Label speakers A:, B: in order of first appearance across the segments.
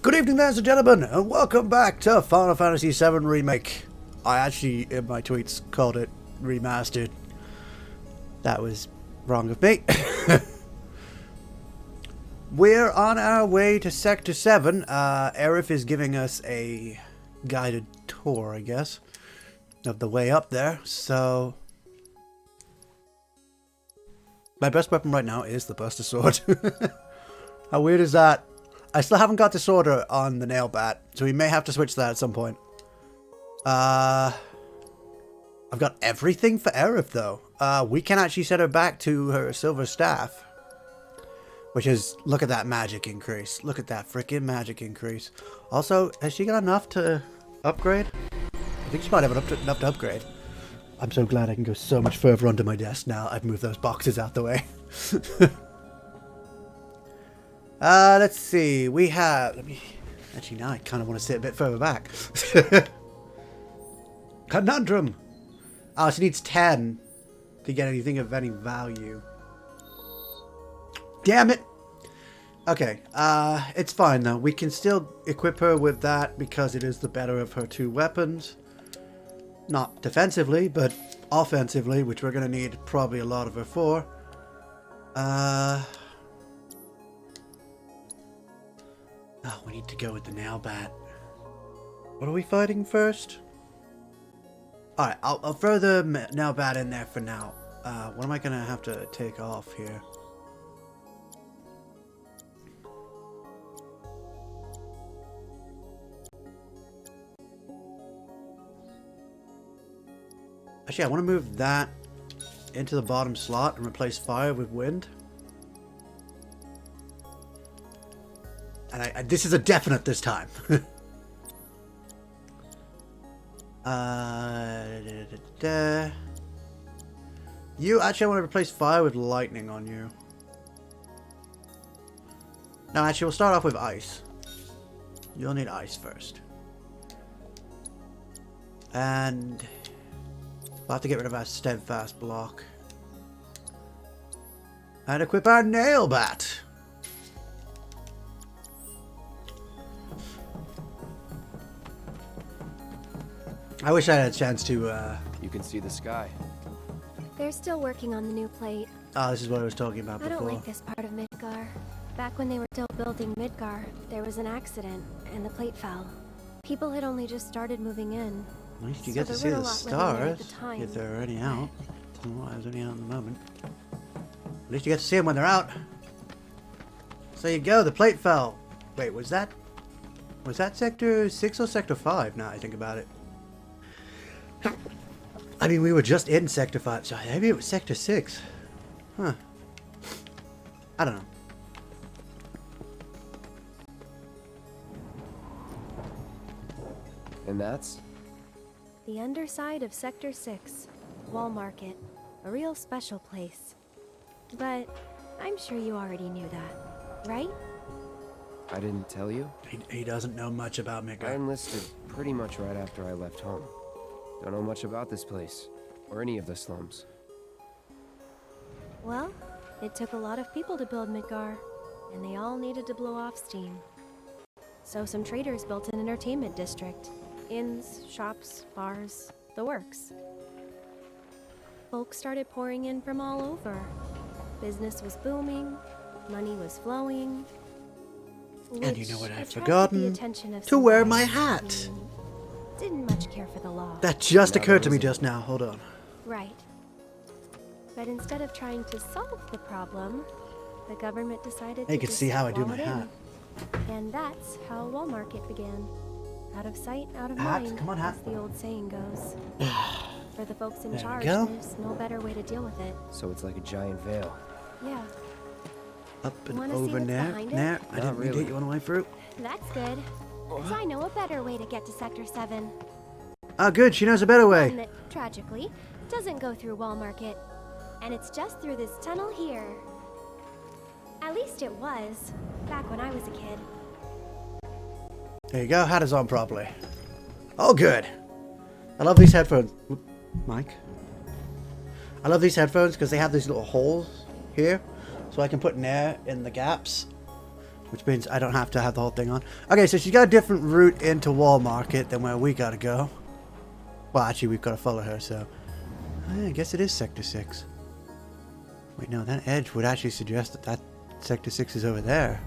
A: Good evening, ladies and gentlemen, and welcome back to Final Fantasy VII Remake. I actually, in my tweets, called it Remastered. That was wrong of me. We're on our way to Sector 7. Aerith is giving us a guided tour, I guess, of the way up there. So, my best weapon right now is the Buster Sword. How weird is that? I still haven't got Disorder on the nail bat, so we may have to switch that at some point. I've got everything for Aerith, though. We can actually set her back to her silver staff. Which is, look at that magic increase. Look at that freaking magic increase. Also, has she got enough to upgrade? I think she might have enough to upgrade. I'm so glad I can go so much further under my desk now. I've moved those boxes out the way. Let's see. We have... Actually, now I kind of want to sit a bit further back. Conundrum! Oh, she needs 10 to get anything of any value. Damn it! Okay, it's fine though. We can still equip her with that because it is the better of her two weapons. Not defensively, but offensively, which we're going to need probably a lot of her for. Oh, we need to go with the nail bat. What are we fighting first? Alright, I'll throw the nail bat in there for now. What am I going to have to take off here? Actually, I want to move that into the bottom slot and replace fire with wind. And this is a definite this time. You actually, I want to replace fire with lightning on you. No, actually, we'll start off with ice. You'll need ice first. And we'll have to get rid of our steadfast block. And equip our nail bat. I wish I had a chance to,
B: You can see the sky.
C: They're still working on the new plate.
A: Oh, this is what I was talking about
C: I
A: before.
C: don't like this part of Midgar. Back when they were still building Midgar, there was an accident, and the plate fell. People had only just started moving in.
A: At least you
C: So
A: get to
C: there
A: see
C: weren't
A: the
C: a lot living there at
A: stars,
C: the time.
A: if they're already out. I don't know why there's any out at the moment. At least you get to see them when they're out. So you go, the plate fell. Wait, was that Sector 6 or Sector 5? Now I think about it. I mean, we were just in Sector 5, so maybe it was Sector 6. Huh. I don't know.
B: And that's?
C: The underside of Sector 6, Wall Market. A real special place. But I'm sure you already knew that, right?
B: I didn't tell you?
A: He doesn't know much about
B: I
A: Midgar.
B: enlisted pretty much right after I left home. Don't know much about this place, or any of the slums.
C: Well, it took a lot of people to build Midgar, and they all needed to blow off steam. So some traders built an entertainment district. Inns, shops, bars, the works. Folks started pouring in from all over. Business was booming, money was flowing.
A: And you know what I've
C: attracted the
A: forgotten?
C: attention of
A: To
C: some
A: wear
C: guys
A: my hat.
C: who didn't much care for the law.
A: That just
B: Now
A: occurred to
B: there
A: me
B: isn't.
A: just now. Hold on.
C: Right. But instead of trying to solve the problem, the government decided
A: Hey, you
C: to
A: can see how I do
C: wall
A: my
C: it in.
A: hat.
C: And that's how Wall Market began. Out of sight, out of
A: Hat,
C: mind,
A: come on, hat.
C: as the old saying goes. For the folks in
A: There we
C: charge,
A: go.
C: there's no better way to deal with it.
B: So it's like a giant veil.
C: Yeah,
A: Up and
C: Wanna see
A: over
C: what's
A: there.
C: behind it?
A: There. I
B: Not
A: didn't mean to
B: really.
A: hit you on the way through.
C: that's good. 'Cause I know a better way to get to Sector 7.
A: Ah, good. She knows a better
C: One
A: way.
C: that, tragically, doesn't go through Wall Market. And it's just through this tunnel here. At least it was, back when I was a kid.
A: There you go. Hat is on properly. Oh, good. I love these headphones. Oop, Mike. I love these headphones because they have these little holes here, so I can put air in the gaps which means I don't have to have the whole thing on. Okay, so she's got a different route into Wall Market than where we gotta go. Well, actually, we've got to follow her, so... I guess it is Sector 6. Wait, no, that edge would actually suggest that Sector 6 is over there.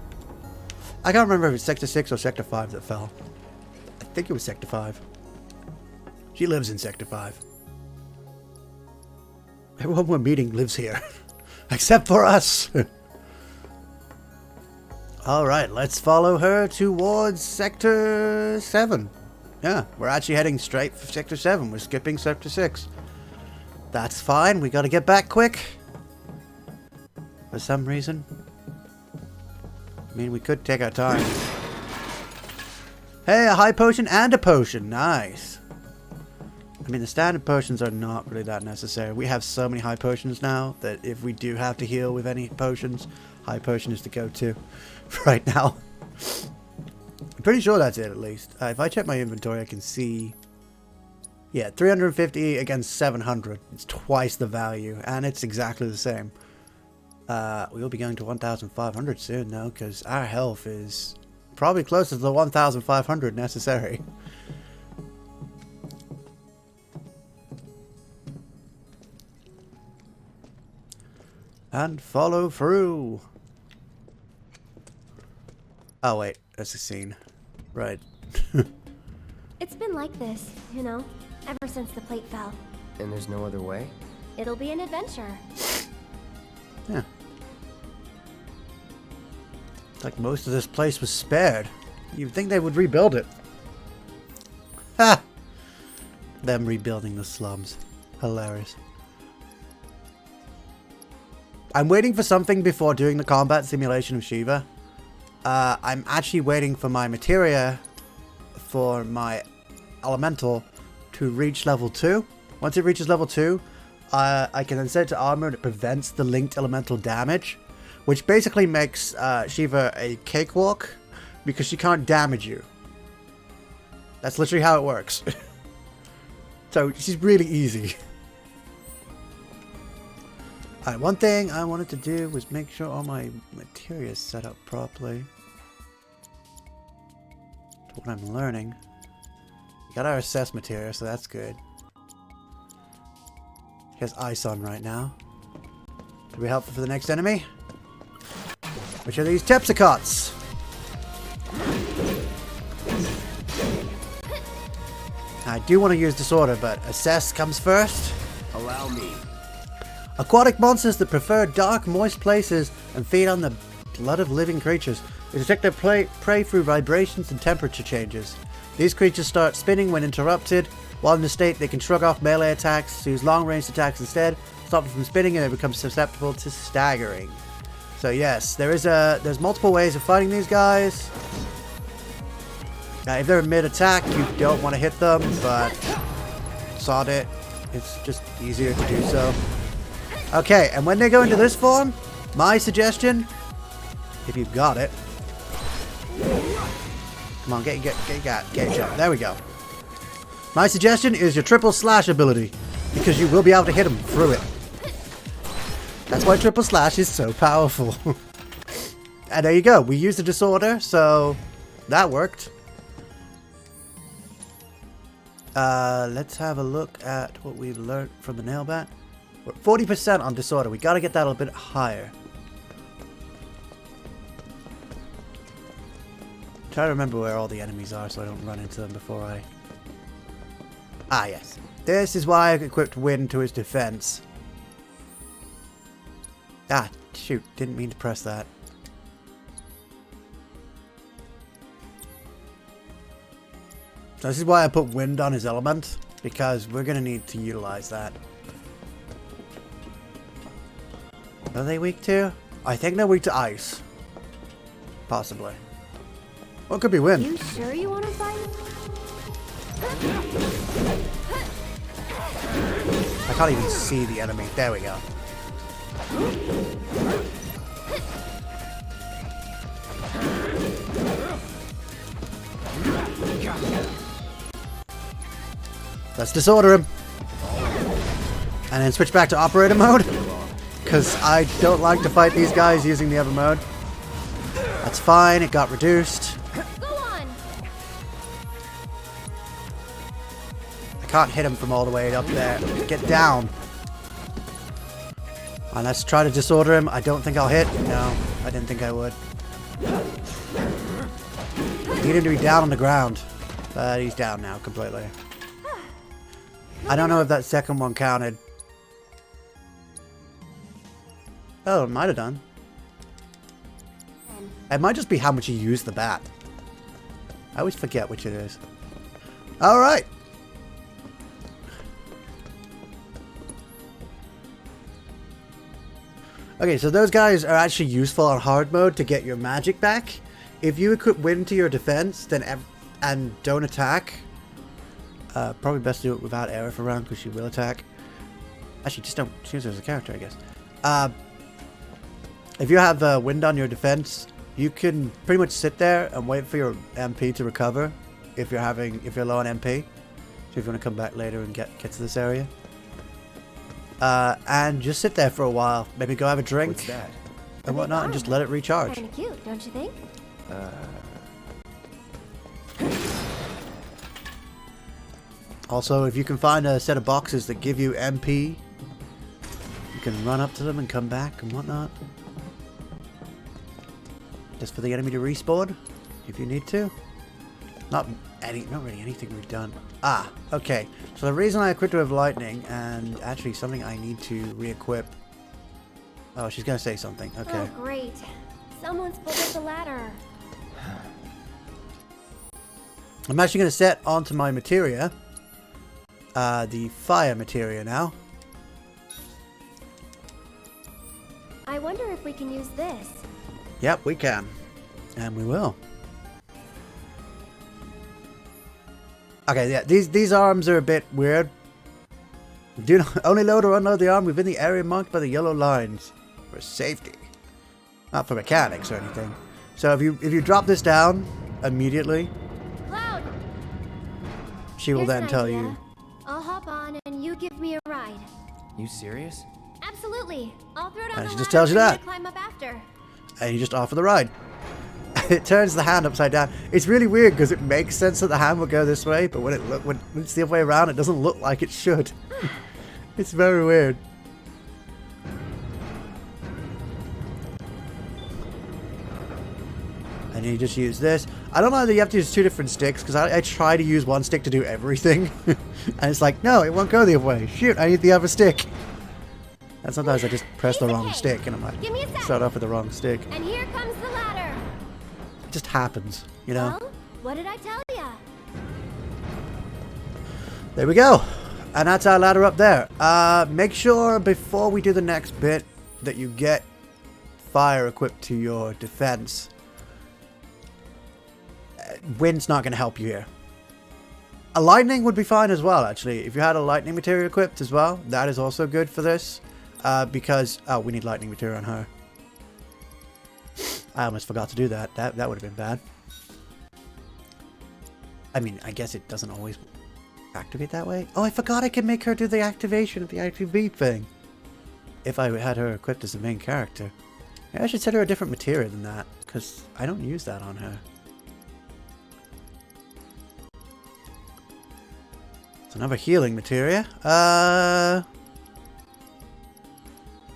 A: I can't remember if it's Sector 6 or Sector 5 that fell. I think it was Sector 5. She lives in Sector 5. Everyone we're meeting lives here. Except for us. Alright, let's follow her towards Sector 7. Yeah, we're actually heading straight for Sector 7. We're skipping Sector 6. That's fine. We gotta get back quick. For some reason. I mean, we could take our time. Hey, a high potion and a potion. Nice. I mean, the standard potions are not really that necessary. We have so many high potions now that if we do have to heal with any potions, high potion is the go-to right now. I'm pretty sure that's it, at least. If I check my inventory, I can see... Yeah, 350 against 700. It's twice the value, and it's exactly the same. We'll be going to 1,500 soon, though, because our health is probably closer to the 1,500 necessary. And follow through. Oh, wait. That's a scene. Right.
C: It's been like this, you know, ever since the plate fell.
B: And there's no other way?
C: It'll be an adventure.
A: Yeah. It's like most of this place was spared. You'd think they would rebuild it. Ha! Them rebuilding the slums. Hilarious. I'm waiting for something before doing the combat simulation of Shiva. I'm actually waiting for my materia for my elemental to reach level 2. Once it reaches level 2, I can then set it to armor and it prevents the linked elemental damage, which basically makes Shiva a cakewalk because she can't damage you. That's literally how it works. So she's really easy. Alright, one thing I wanted to do was make sure all my materia is set up properly. To what I'm learning. We got our assess materia, so that's good. He has ice on right now. To be helpful for the next enemy. Which are these Tepsicots? I do want to use Disorder, but Assess comes first.
B: Allow me.
A: Aquatic monsters that prefer dark, moist places and feed on the blood of living creatures. They detect their prey through vibrations and temperature changes. These creatures start spinning when interrupted. While in this state, they can shrug off melee attacks, use long-range attacks instead, stop them from spinning, and they become susceptible to staggering. So yes, there's multiple ways of fighting these guys. If they're mid-attack, you don't want to hit them, but sod it. It's just easier to do so. Okay, and when they go into this form, my suggestion, if you've got it, come on, get a jump. There we go. My suggestion is your triple slash ability, because you will be able to hit them through it. That's why triple slash is so powerful. And there you go. We used the disorder, so that worked. Let's have a look at what we learned from the Nailbat. We're 40% on disorder. We gotta get that a little bit higher. Try to remember where all the enemies are so I don't run into them before I... Ah, yes. This is why I equipped Wind to his defense. Ah, shoot. Didn't mean to press that. So this is why I put Wind on his element, because we're going to need to utilize that. Are they weak to? I think they're weak to ice. Possibly. Well, it could be Wind.
C: You sure you want to fight?
A: I can't even see the enemy. There we go. Let's disorder him. And then switch back to operator mode. Because I don't like to fight these guys using the other mode. That's fine, it got reduced.
C: Go on.
A: I can't hit him from all the way up there. Get down. And let's try to disorder him. I don't think I'll hit. No, I didn't think I would. Need him to be down on the ground. But he's down now completely. I don't know if that second one counted. Oh, it might have done. It might just be how much you use the bat. I always forget which it is. Alright. Okay, so those guys are actually useful on hard mode to get your magic back. If you equip wind to your defense, then and don't attack, probably best to do it without Aerith around because she will attack. Actually, just don't choose her as a character, I guess. If you have wind on your defense, you can pretty much sit there and wait for your MP to recover. If you're low on MP, so if you want to come back later and get to this area. And just sit there for a while. Maybe go have a drink.
B: What's that?
A: And whatnot, and just let it recharge.
C: Kinda cute, don't you think?
A: Also, if you can find a set of boxes that give you MP, you can run up to them and come back and whatnot. Just for the enemy to respawn, if you need to. Not really anything we've done. Ah, okay. So the reason I equipped her with lightning, and actually something I need to re-equip. Oh, she's gonna say something. Okay.
C: Oh, great. Someone's pulled up the ladder.
A: I'm actually gonna set onto my materia, the fire materia now.
C: I wonder if we can use this.
A: Yep, we can. And we will. Okay, yeah, these arms are a bit weird. Do not only load or unload the arm within the area marked by the yellow lines for safety. Not for mechanics or anything. So if you drop this down immediately,
C: Cloud!
A: she will
C: Here's
A: then
C: an
A: tell
C: idea.
A: you.
C: I'll hop on and you give me a ride.
B: You serious?
C: Absolutely. I'll throw down
A: And
C: the
A: she just
C: ladder
A: tells you
C: and
A: that.
C: you climb up after.
A: And you just offer the ride. It turns the hand upside down. It's really weird because it makes sense that the hand would go this way, but when it's the other way around, it doesn't look like it should. It's very weird. And you just use this. I don't know that you have to use two different sticks because I try to use one stick to do everything. And it's like, no, it won't go the other way. Shoot, I need the other stick. And sometimes I just press the wrong stick and I'm like,
C: Give me a sec.
A: start off with the wrong stick.
C: And here comes the ladder.
A: It just happens, you know?
C: Well, what did I tell ya?
A: There we go. And that's our ladder up there. Make sure before we do the next bit that you get fire equipped to your defense. Wind's not going to help you here. A lightning would be fine as well, actually. If you had a lightning material equipped as well, that is also good for this. Because, oh, we need lightning material on her. I almost forgot to do that. That would have been bad. I mean, I guess it doesn't always activate that way. Oh, I forgot I can make her do the activation of the activate thing. If I had her equipped as the main character. Maybe I should set her a different material than that. Because I don't use that on her. It's another healing materia.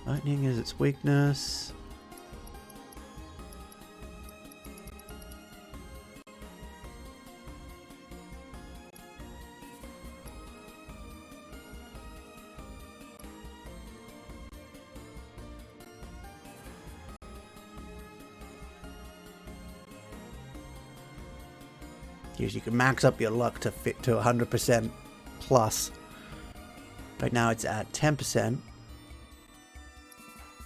A: Lightning is its weakness. You can max up your luck to fit to 100% plus. Right now it's at 10%.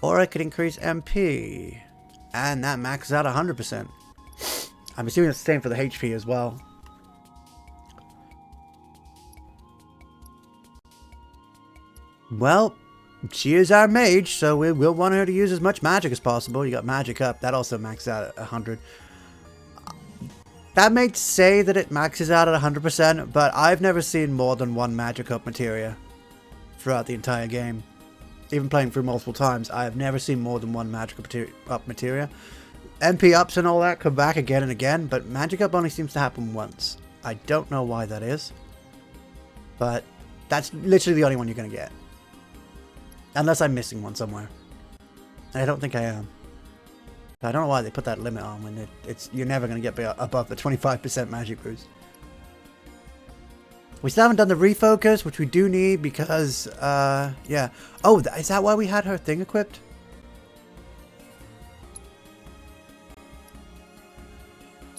A: Or I could increase MP. And that maxes out 100%. I'm assuming it's the same for the HP as well. Well, she is our mage, so we will want her to use as much magic as possible. You got magic up. That also maxes out at 100. That may say that it maxes out at 100%, but I've never seen more than one magic up materia throughout the entire game. Even playing through multiple times, I have never seen more than one magic up materia. MP ups and all that come back again and again, but magic up only seems to happen once. I don't know why that is, but that's literally the only one you're going to get. Unless I'm missing one somewhere. And I don't think I am. I don't know why they put that limit on when you're never going to get above the 25% magic boost. We still haven't done the refocus, which we do need because, yeah. Oh, is that why we had her thing equipped?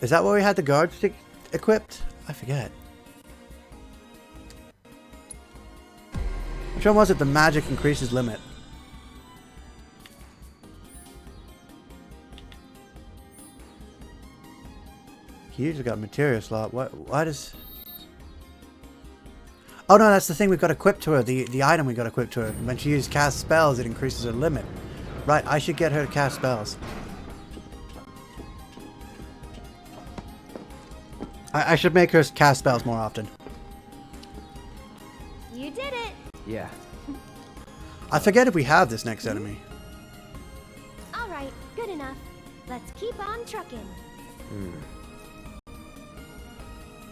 A: Is that why we had the guard stick equipped? I forget. Which one was it? The magic increases limit. He just got a material slot. Why does... Oh no, that's the thing we've got equipped to her. The item we got equipped to her. When she uses cast spells, it increases her limit. Right, I should get her to cast spells. I should make her cast spells more often.
C: You did it!
B: Yeah.
A: I forget if we have this next enemy.
C: Alright, good enough. Let's keep on trucking.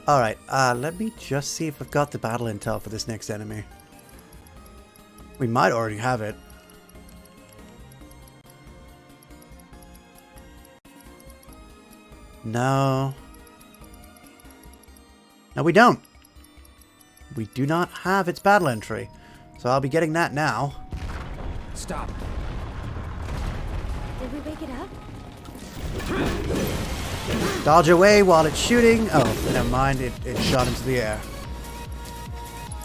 A: Alright, let me just see if I've got the battle intel for this next enemy. We might already have it. No. No, we don't. We do not have its battle entry. So I'll be getting that now.
B: Stop.
C: Did we wake it up?
A: Dodge away while it's shooting. Oh, never mind. It shot into the air.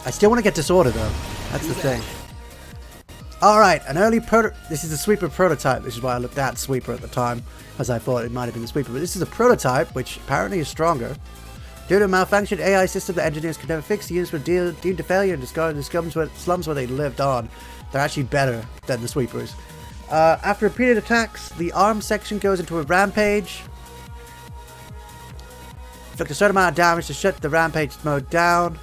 A: I still want to get disorder though. That's the thing. Alright, an early this is a sweeper prototype. This is why I looked at sweeper at the time, as I thought it might have been the sweeper. But this is a prototype, which apparently is stronger. Due to a malfunctioned AI system that engineers could never fix, the units were deemed to failure and discarded in the slums where they lived on. They're actually better than the sweepers. After repeated attacks, the arm section goes into a rampage. Inflict a certain amount of damage to shut the rampage mode down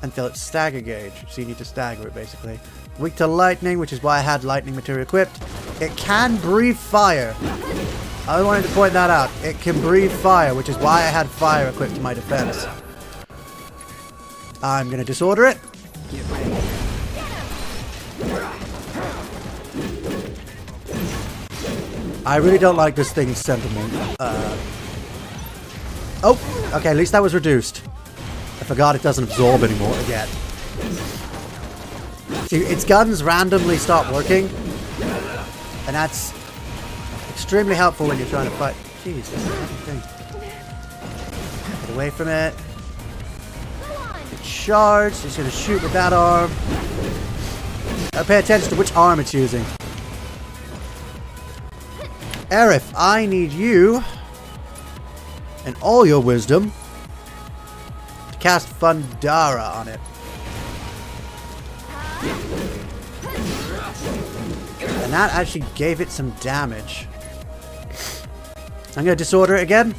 A: until it's stagger gauge. So you need to stagger it basically. Weak to lightning, which is why I had lightning material equipped. It can breathe fire. I wanted to point that out. It can breathe fire, which is why I had fire equipped to my defense. I'm going to disorder it. I really don't like this thing's sentiment. Oh, okay, at least that was reduced. I forgot it doesn't absorb anymore again. See, its guns randomly stop working. And that's extremely helpful when you're trying to fight. Jeez, this thing. Get away from it. It's charged. It's going to shoot with that arm. Pay attention to which arm it's using. Aerith, I need you and all your wisdom to cast Fundara on it. And that actually gave it some damage. I'm going to disorder it again.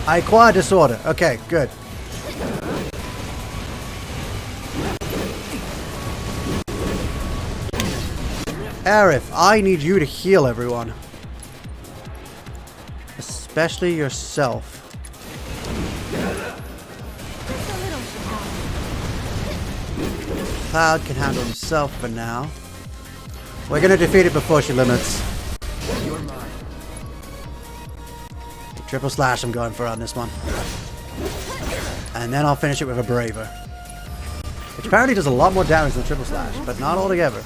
A: I acquired disorder. Okay, good. Aerith, I need you to heal everyone. Especially yourself. Cloud can handle himself for now. We're gonna defeat it before she limits.
B: You're mine.
A: Triple slash I'm going for on this one. And then I'll finish it with a braver. Which apparently does a lot more damage than triple slash, but not altogether.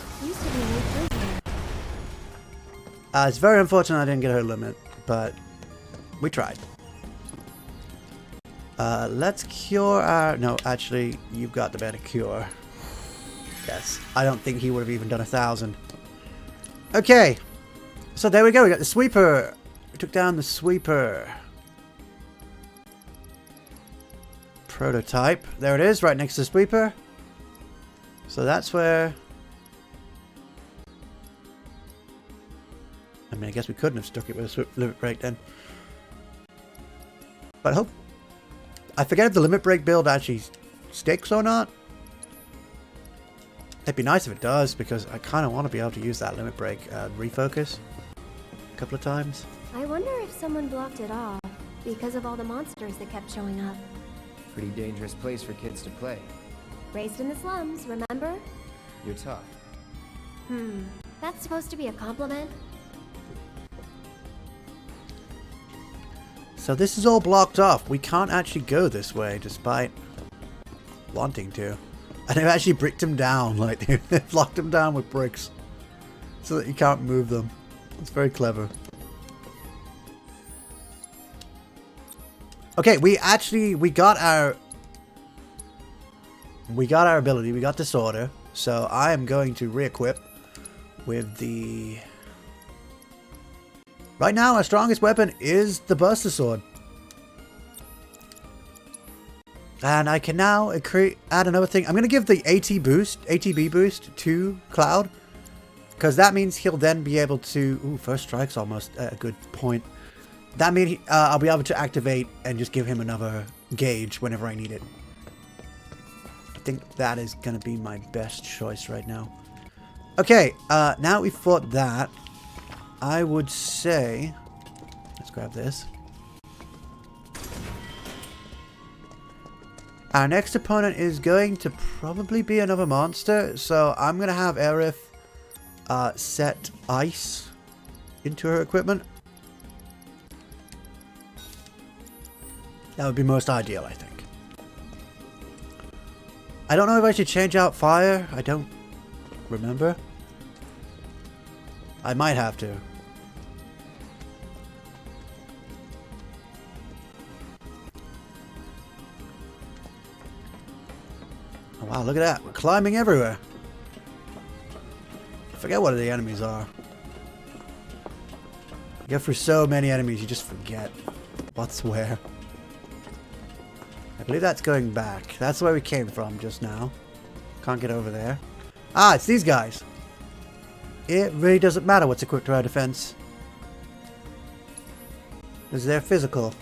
A: It's very unfortunate I didn't get her limit, but we tried. Let's cure our... No, actually, you've got the better cure. Yes, I don't think he would have even done 1,000. Okay, so there we go. We got the sweeper. We took down the sweeper. Prototype. There it is, right next to the sweeper. So that's where... I mean, I guess we couldn't have stuck it with a limit break then. But I hope... I forget if the limit break build actually sticks or not. It'd be nice if it does, because I kind of want to be able to use that limit break refocus a couple of times.
C: I wonder if someone blocked it off because of all the monsters that kept showing up.
B: Pretty dangerous place for kids to play.
C: Raised in the slums, remember?
B: You're tough.
C: That's supposed to be a compliment?
A: So this is all blocked off. We can't actually go this way, despite wanting to. And they've actually bricked them down. Like, they've locked them down with bricks so that you can't move them. It's very clever. Okay, we got our ability. We got disorder. So I am going to re-equip with the... Right now, our strongest weapon is the Buster Sword. And I can now add another thing. I'm going to give the ATB boost to Cloud. Because that means he'll then be able to... Ooh, first strike's almost a good point. That means I'll be able to activate and just give him another gauge whenever I need it. I think that is going to be my best choice right now. Okay, now we've fought that. I would say... Let's grab this. Our next opponent is going to probably be another monster. So I'm going to have Aerith set ice into her equipment. That would be most ideal, I think. I don't know if I should change out fire. I don't remember. I might have to. Oh, wow, look at that. We're climbing everywhere. I forget what the enemies are. You go through so many enemies, you just forget what's where. I believe that's going back. That's where we came from just now. Can't get over there. Ah, it's these guys. It really doesn't matter what's equipped to our defense. Because they're physical.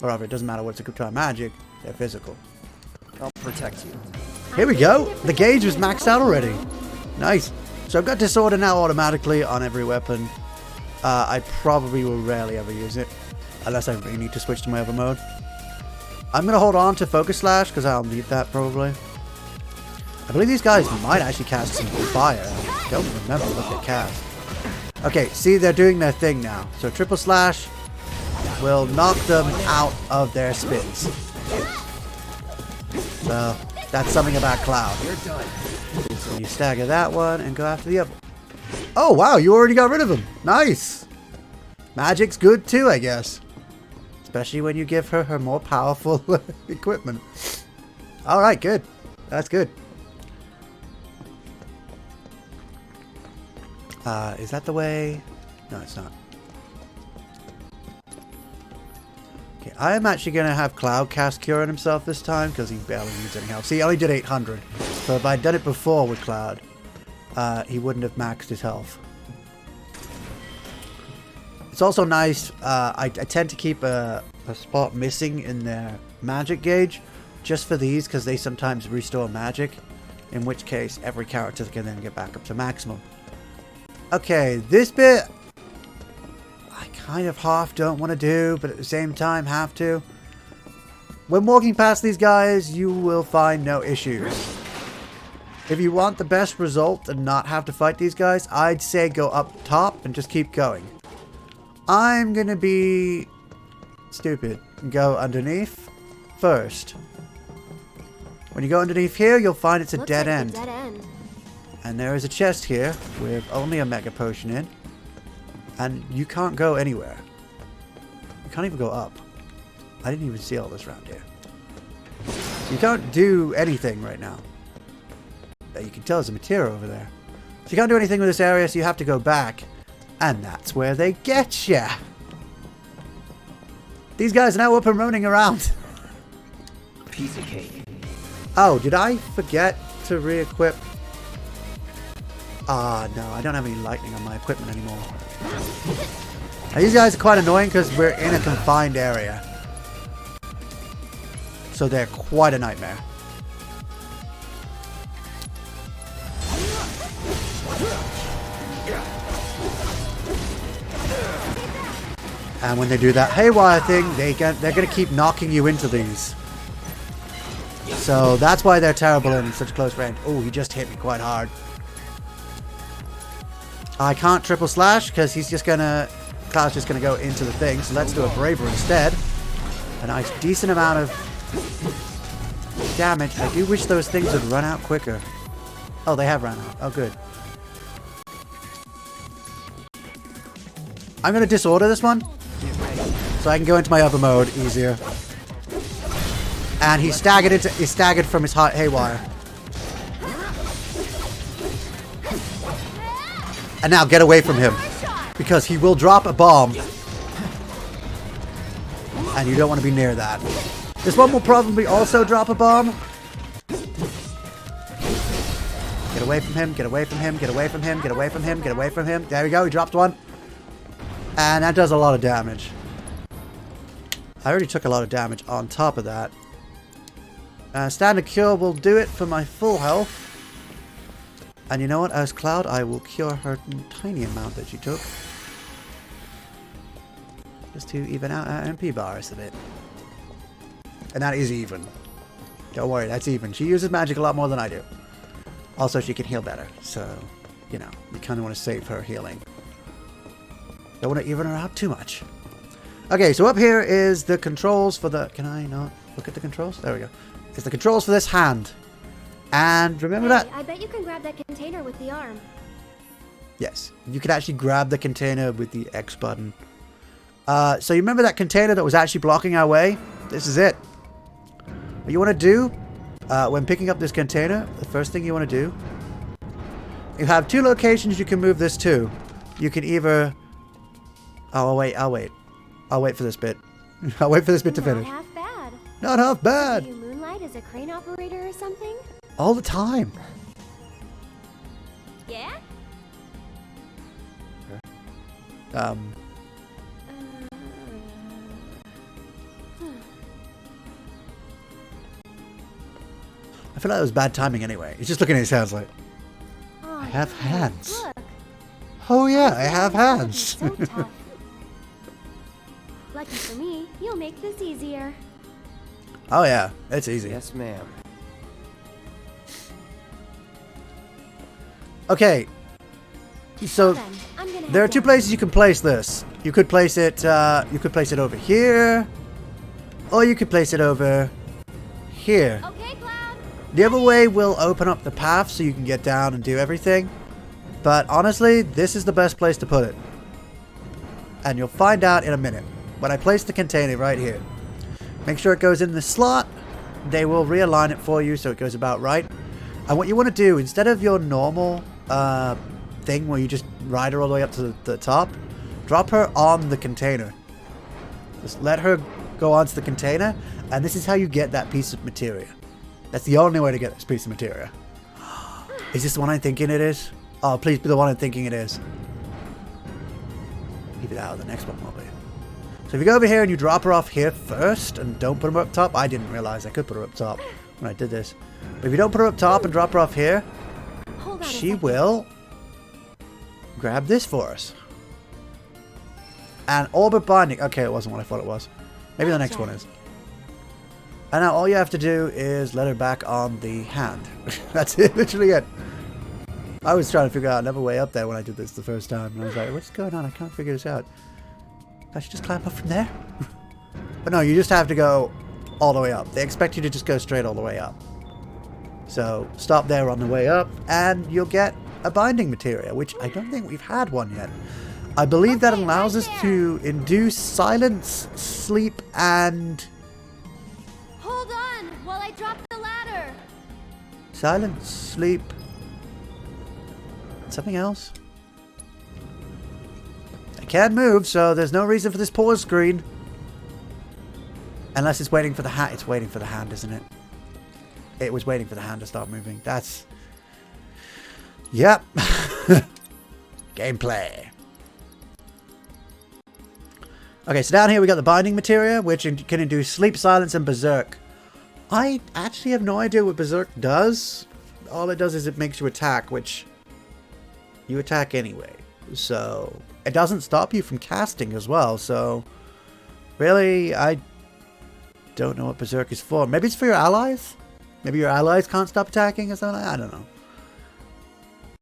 A: Or rather, it doesn't matter what's equipped to our magic. They're physical.
B: I'll protect you.
A: Here we go. The gauge was maxed out already. Nice. So I've got disorder now automatically on every weapon. I probably will rarely ever use it. Unless I really need to switch to my other mode. I'm going to hold on to Focus Slash because I'll need that probably. I believe these guys might actually cast some fire. I don't remember what they cast. Okay, see, they're doing their thing now. So Triple Slash will knock them out of their spins. So that's something about Cloud.
B: You're done.
A: So you stagger that one and go after the other. Oh, wow, you already got rid of him. Nice. Magic's good too, I guess. Especially when you give her her more powerful equipment. Alright, good. That's good. Is that the way? No, it's not. Okay, I am actually going to have Cloud cast Cure on himself this time because he barely needs any help. See, he only did 800. So if I'd done it before with Cloud, he wouldn't have maxed his health. It's also nice, I tend to keep a spot missing in their magic gauge just for these because they sometimes restore magic, in which case every character can then get back up to maximum. Okay, this bit I kind of half don't want to do, but at the same time have to. When walking past these guys, you will find no issues. If you want the best result and not have to fight these guys, I'd say go up top and just keep going. I'm gonna be stupid and go underneath first. When you go underneath here, you'll find it's a dead end. And there is a chest here with only a Mega Potion in. And you can't go anywhere. You can't even go up. I didn't even see all this around here. You can't do anything right now. You can tell there's a material over there. So you can't do anything with this area, so you have to go back. And that's where they get ya. These guys are now up and running around.
B: Piece of cake.
A: Oh, did I forget to re-equip? Ah, no, I don't have any lightning on my equipment anymore. Now, these guys are quite annoying because we're in a confined area. So they're quite a nightmare. And when they do that haywire thing, they're going to keep knocking you into these. So that's why they're terrible in such close range. Oh, he just hit me quite hard. I can't triple slash because he's just going to... Cloud's just going to go into the thing. So let's do a Braver instead. A nice decent amount of damage. I do wish those things would run out quicker. Oh, they have run out. Oh, good. I'm going to disorder this one. So I can go into my other mode easier. And he's staggered from his haywire. And now get away from him. Because he will drop a bomb. And you don't want to be near that. This one will probably also drop a bomb. Get away from him, get away from him, get away from him, get away from him, get away from him. There we go, he dropped one. And that does a lot of damage. I already took a lot of damage on top of that. Standard cure will do it for my full health. And you know what, as Cloud, I will cure her tiny amount that she took. Just to even out our MP bars a bit. And that is even. Don't worry, that's even. She uses magic a lot more than I do. Also, she can heal better. So, you know, you kind of want to save her healing. Don't want to even her out too much. Okay, so up here is the controls for the... Can I not look at the controls? There we go. It's the controls for this hand. And remember that...
C: I bet you can grab that container with the arm.
A: Yes, you can actually grab the container with the X button. So you remember that container that was actually blocking our way? This is it. What you want to do when picking up this container, the first thing you want to do, you have two locations you can move this to. You can either... Oh, I'll wait for this bit. I'll wait for this bit to finish.
C: Not half bad.
A: Not half bad.
C: Do you moonlight as a crane operator or something?
A: All the time.
C: Yeah?
A: I feel like it was bad timing anyway. He's just looking at his hands like,
C: Oh,
A: I have hands.
C: Look.
A: Oh yeah, I have
C: That'd be
A: hands.
C: so tough. Lucky for me, you'll make this easier.
A: Oh yeah, it's easy.
B: Yes, ma'am.
A: Okay. So
C: Then, I'm gonna
A: there are
C: head
A: two
C: down.
A: places you can place this. You could place it over here, or you could place it over here.
C: Okay, Cloud.
A: The other way will open up the path so you can get down and do everything. But honestly, this is the best place to put it. And you'll find out in a minute. When I place the container right here. Make sure it goes in the slot. They will realign it for you so it goes about right. And what you want to do, instead of your normal thing where you just ride her all the way up to the top, drop her on the container. Just let her go onto the container. And this is how you get that piece of materia. That's the only way to get this piece of materia. Is this the one I'm thinking it is? Oh, please be the one I'm thinking it is. Leave it out. The next one will be. So if you go over here and you drop her off here first and don't put her up top. I didn't realize I could put her up top when I did this. But if you don't put her up top and drop her off here,
C: Hold on a
A: she
C: second.
A: will grab this for us. And orbit binding. Okay, it wasn't what I thought it was. Maybe the next one is. And now all you have to do is let her back on the hand. That's it, literally it. I was trying to figure out another way up there when I did this the first time. And I was like, what's going on? I can't figure this out. I should just climb up from there? But no, you just have to go all the way up. They expect you to just go straight all the way up. So stop there on the way up and you'll get a binding materia, which I don't think we've had one yet. I believe that allows us to induce silence, sleep, and...
C: Hold on while I drop the ladder.
A: Silence, sleep... Something else? I can't move, so there's no reason for this pause screen. Unless it's waiting for the hand. It's waiting for the hand, isn't it? It was waiting for the hand to start moving. That's... Yep. Gameplay. Okay, so down here we got the binding materia, which can induce sleep, silence, and berserk. I actually have no idea what berserk does. All it does is it makes you attack, which... You attack anyway, so it doesn't stop you from casting as well. So, really, I don't know what Berserk is for. Maybe it's for your allies? Maybe your allies can't stop attacking or something? I don't know.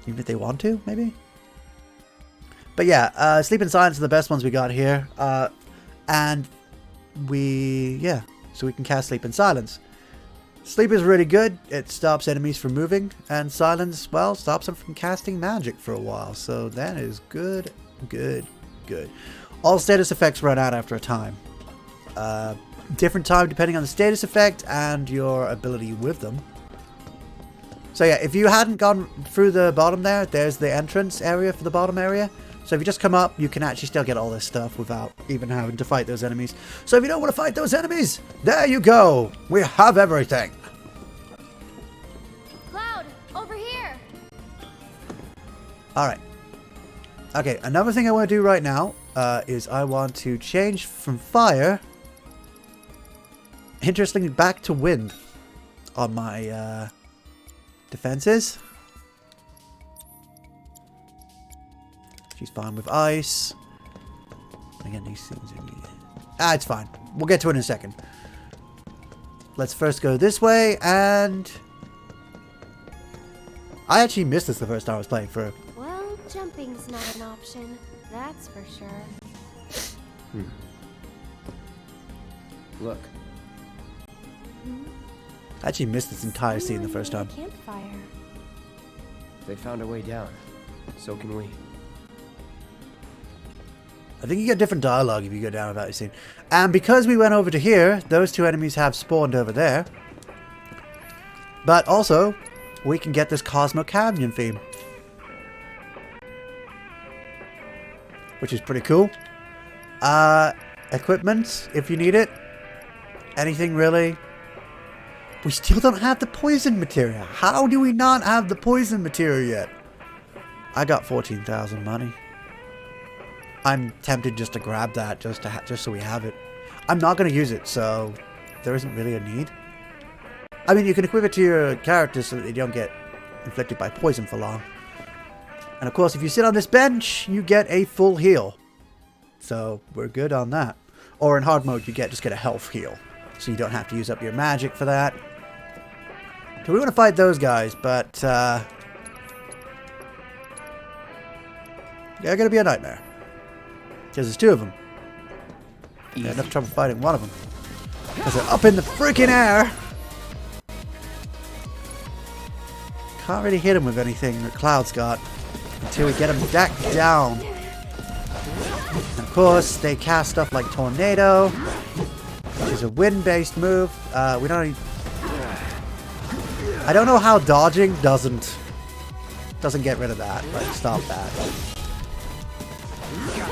A: Even if they want to, maybe? But yeah, Sleep and Silence are the best ones we got here. And so we can cast Sleep and Silence. Sleep is really good. It stops enemies from moving. And Silence, well, stops them from casting magic for a while. So that is good, good, good. All status effects run out after a time. Different time depending on the status effect and your ability with them. So yeah, if you hadn't gone through the bottom there's the entrance area for the bottom area. So if you just come up, you can actually still get all this stuff without even having to fight those enemies. So if you don't want to fight those enemies, there you go. We have everything.
C: Cloud, over here.
A: Alright. Okay, another thing I want to do right now is I want to change from fire, interestingly, back to wind on my defenses. She's fine with ice. Again, these things are... it's fine. We'll get to it in a second. Let's first go this way, and... I actually missed this the first time I was playing through.
C: Well, jumping's not an option. That's for sure.
B: Look.
A: I actually missed this entire scene the first time.
C: Campfire.
B: They found a way down. So can we.
A: I think you get different dialogue if you go down without your scene. And because we went over to here, those two enemies have spawned over there. But also, we can get this Cosmo Canyon theme. Which is pretty cool. Equipment, if you need it. Anything really. We still don't have the poison material. How do we not have the poison material yet? I got 14,000 money. I'm tempted just to grab that, just so we have it. I'm not going to use it, so there isn't really a need. I mean, you can equip it to your character so that they don't get inflicted by poison for long. And of course, if you sit on this bench, you get a full heal. So we're good on that. Or in hard mode, you just get a health heal. So you don't have to use up your magic for that. So we want to fight those guys, but they're going to be a nightmare. Because there's two of them. I had enough trouble fighting one of them. Because they're up in the freaking air. Can't really hit him with anything that Cloud's got. Until we get him back down. And of course, they cast stuff like Tornado. Which is a wind-based move. We don't... I don't know how dodging doesn't get rid of that. Like, stop that.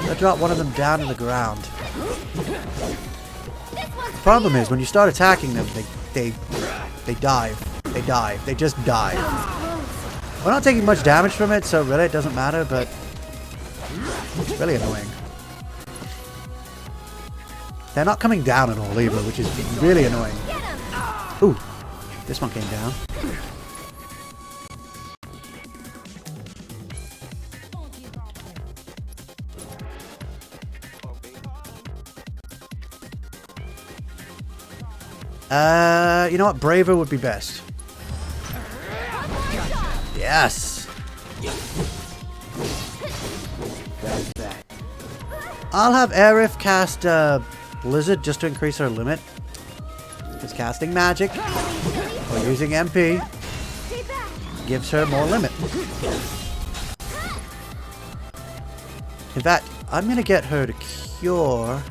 A: I drop one of them down to the ground. The problem is when you start attacking them, they dive. They dive. They just dive. We're not taking much damage from it, so really it doesn't matter, but it's really annoying. They're not coming down at all either, which is really annoying. Ooh, this one came down. You know what? Braver would be best. Yes! I'll have Aerith cast Blizzard just to increase her limit. Because casting magic or using MP gives her more limit. In fact, I'm going to get her to cure...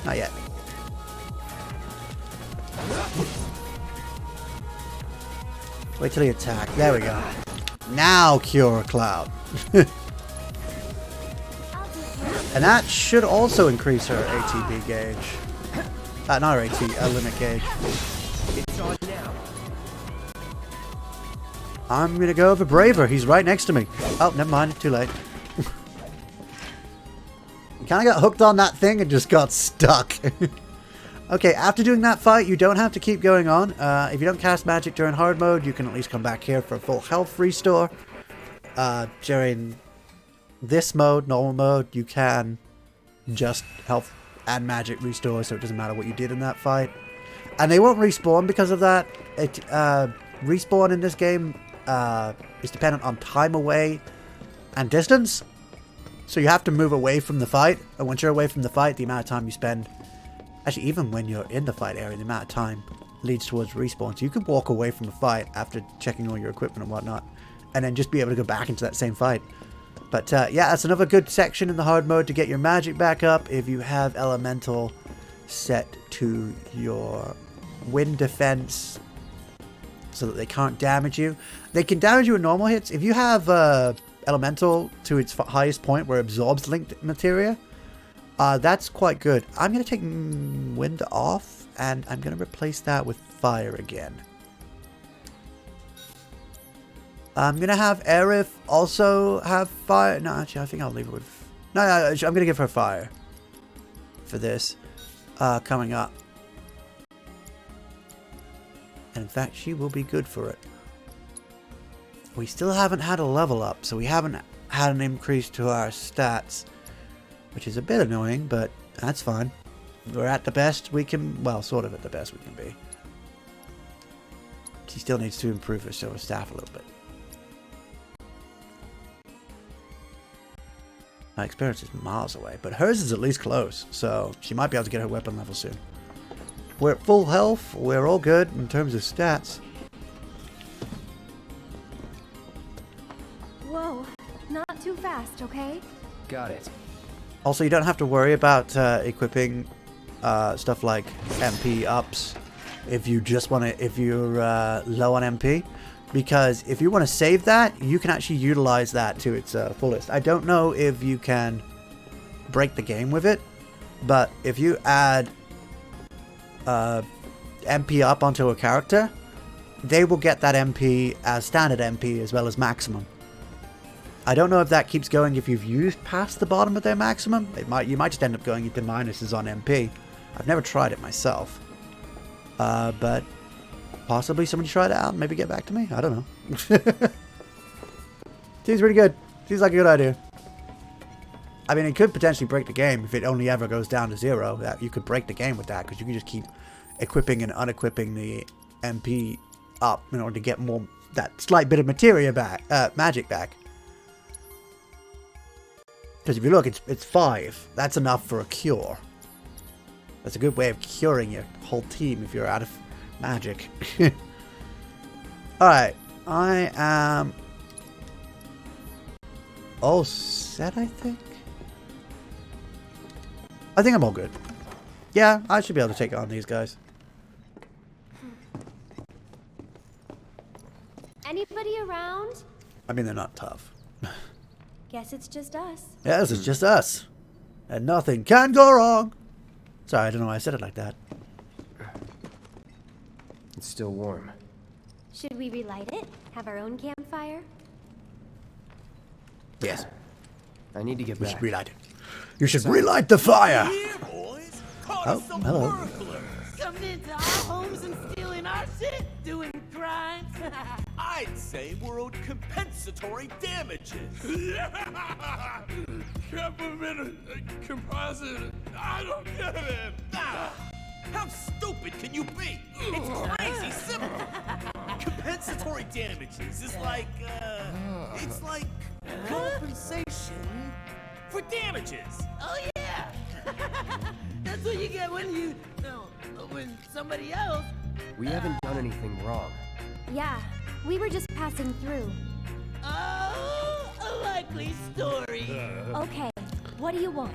A: Not yet. Wait till he attack. There we go. Now cure Cloud. And that should also increase her ATB gauge. Not her AT, limit gauge.
B: It's on now.
A: I'm gonna go over Braver. He's right next to me. Oh, never mind. Too late. You kind of got hooked on that thing and just got stuck. Okay, after doing that fight, you don't have to keep going on. If you don't cast magic during hard mode, you can at least come back here for a full health restore. During this mode, normal mode, you can just health and magic restore, so it doesn't matter what you did in that fight. And they won't respawn because of that. Respawn in this game is dependent on time away and distance. So you have to move away from the fight. And once you're away from the fight, the amount of time you spend... Actually, even when you're in the fight area, the amount of time leads towards respawn. So you can walk away from the fight after checking all your equipment and whatnot. And then just be able to go back into that same fight. But yeah, that's another good section in the hard mode to get your magic back up. If you have elemental set to your wind defense so that they can't damage you. They can damage you in normal hits. If you have elemental to its highest point where it absorbs linked materia, that's quite good. I'm going to take wind off and I'm going to replace that with fire again. I'm going to have Aerith also have fire. No, actually, I think I'll leave it with... No, I'm going to give her fire for this coming up. And in fact, she will be good for it. We still haven't had a level up, so we haven't had an increase to our stats, which is a bit annoying, but that's fine. We're at the best we can... Well, sort of at the best we can be. She still needs to improve her silver staff a little bit. My experience is miles away, but hers is at least close, so she might be able to get her weapon level soon. We're at full health, we're all good in terms of stats.
C: Whoa, not too fast, okay?
B: Got it.
A: Also, you don't have to worry about equipping stuff like MP ups if you just want to, if you're low on MP. Because if you want to save that, you can actually utilize that to its fullest. I don't know if you can break the game with it, but if you add MP up onto a character, they will get that MP as standard MP as well as maximum. I don't know if that keeps going if you've used past the bottom of their maximum. You might just end up going into minuses on MP. I've never tried it myself. But possibly somebody try it out and maybe get back to me. I don't know. Seems pretty good. Seems like a good idea. I mean, it could potentially break the game if it only ever goes down to 0. That you could break the game with that because you can just keep equipping and unequipping the MP up in order to get more that slight bit of materia back, magic back. Because if you look, it's 5. That's enough for a cure. That's a good way of curing your whole team if you're out of magic. Alright, I am all set, I think. I think I'm all good. Yeah, I should be able to take on these guys.
C: Anybody around?
A: I mean, they're not tough.
C: Guess it's just us.
A: Yeah, this is just us. And nothing can go wrong. Sorry, I don't know why I said it like that.
B: It's still warm.
C: Should we relight it? Have our own campfire?
A: Yes.
B: I need to get
A: We
B: back.
A: should relight it. You should relight the fire!
D: Here, boys. Caught
A: Oh,
D: us some
A: hello.
D: burglars.
E: Coming into our homes and stealing our shit, doing crimes.
D: I'd say we're owed compensatory damages. Government composite. I don't get it. How stupid can you be? It's crazy simple. Compensatory damages is like, it's like compensation for damages.
E: Oh yeah, that's what you get when when somebody else.
B: We haven't done anything wrong.
C: Yeah, we were just passing through.
E: Oh, a likely story.
C: Okay, what do you want?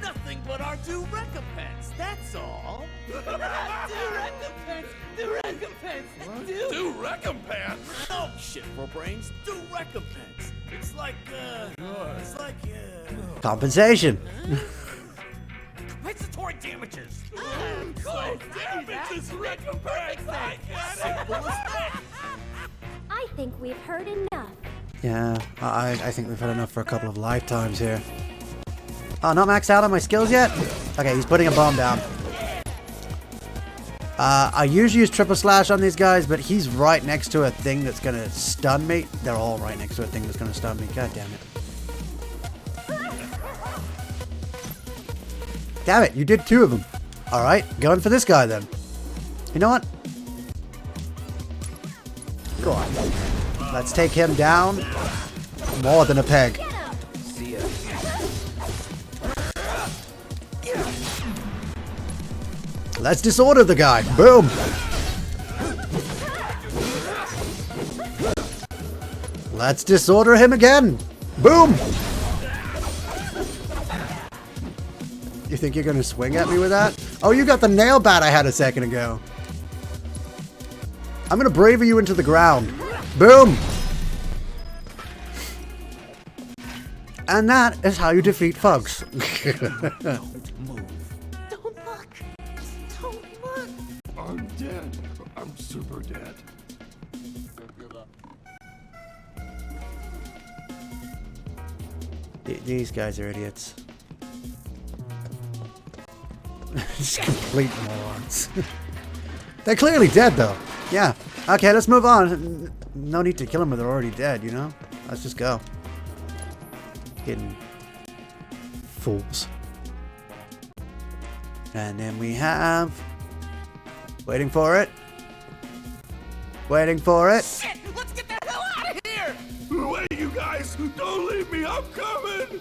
D: Nothing but our due recompense, that's all.
E: Do recompense.
D: Due recompense? No shit for brains, due recompense. It's like,
A: Compensation.
D: compensatory damages.
E: Of course,
D: Damages recompense. I get it. Simple as that.
C: I think we've heard enough.
A: Yeah, I think we've had enough for a couple of lifetimes here. Oh, not maxed out on my skills yet? Okay, he's putting a bomb down. I usually use triple slash on these guys, but he's right next to a thing that's gonna stun me. They're all right next to a thing that's gonna stun me. God damn it. Damn it, you did 2 of them. Alright, going for this guy then. You know what? Go on. Let's take him down. More than a peg.
B: See ya.
A: Let's disorder the guy. Boom. Let's disorder him again. Boom. You think you're gonna swing at me with that? Oh, you got the nail bat I had a second ago. I'm gonna braver you into the ground. Boom. And that is how you defeat thugs.
D: Don't move.
E: Don't look. Just don't look.
F: I'm dead. I'm super dead.
A: These guys are idiots. Just complete morons. They're clearly dead, though. Yeah. Okay, let's move on. No need to kill them when they're already dead, you know? Let's just go. Hidden fools. And then we have... Waiting for it. Waiting for it.
E: Shit! Let's get the hell out of here!
F: Wait, you guys! Don't leave me! I'm coming!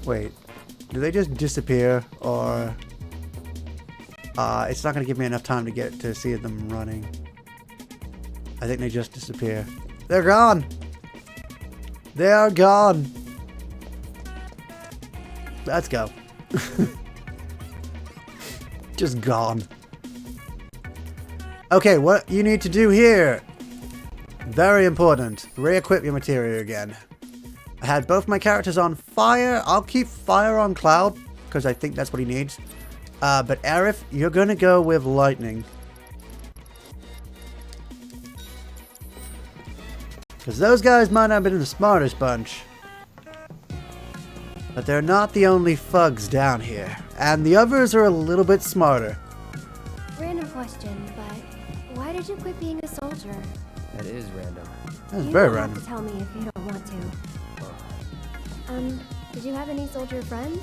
A: Wait. Do they just disappear, or... it's not going to give me enough time to get to see them running. I think they just disappear. They're gone! They are gone! Let's go. Just gone. Okay, what you need to do here. Very important. Re-equip your materia again. I had both my characters on fire. I'll keep fire on Cloud, because I think that's what he needs. But Aerith, you're going to go with lightning. Because those guys might not have been the smartest bunch. But they're not the only thugs down here. And the others are a little bit smarter.
C: Random question, but why did you quit being a soldier?
B: That is random.
A: That's
C: You
A: very
C: don't
A: random.
C: have to tell me if you don't want to. Did you have any soldier friends?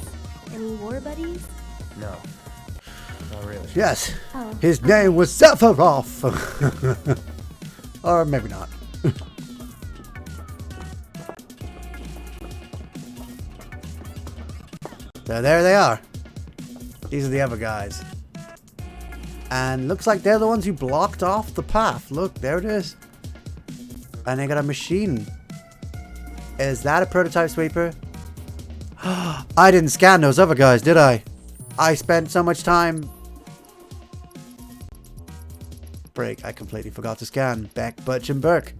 C: Any war buddies?
B: No. Not really.
A: Yes.
C: Oh.
A: His name was Sephiroth. Or maybe not. So there they are. These are the other guys. And looks like they're the ones who blocked off the path. Look, there it is. And they got a machine. Is that a prototype sweeper? I didn't scan those other guys, did I? I spent so much time... Break, I completely forgot to scan Beck, Butch, and Burke.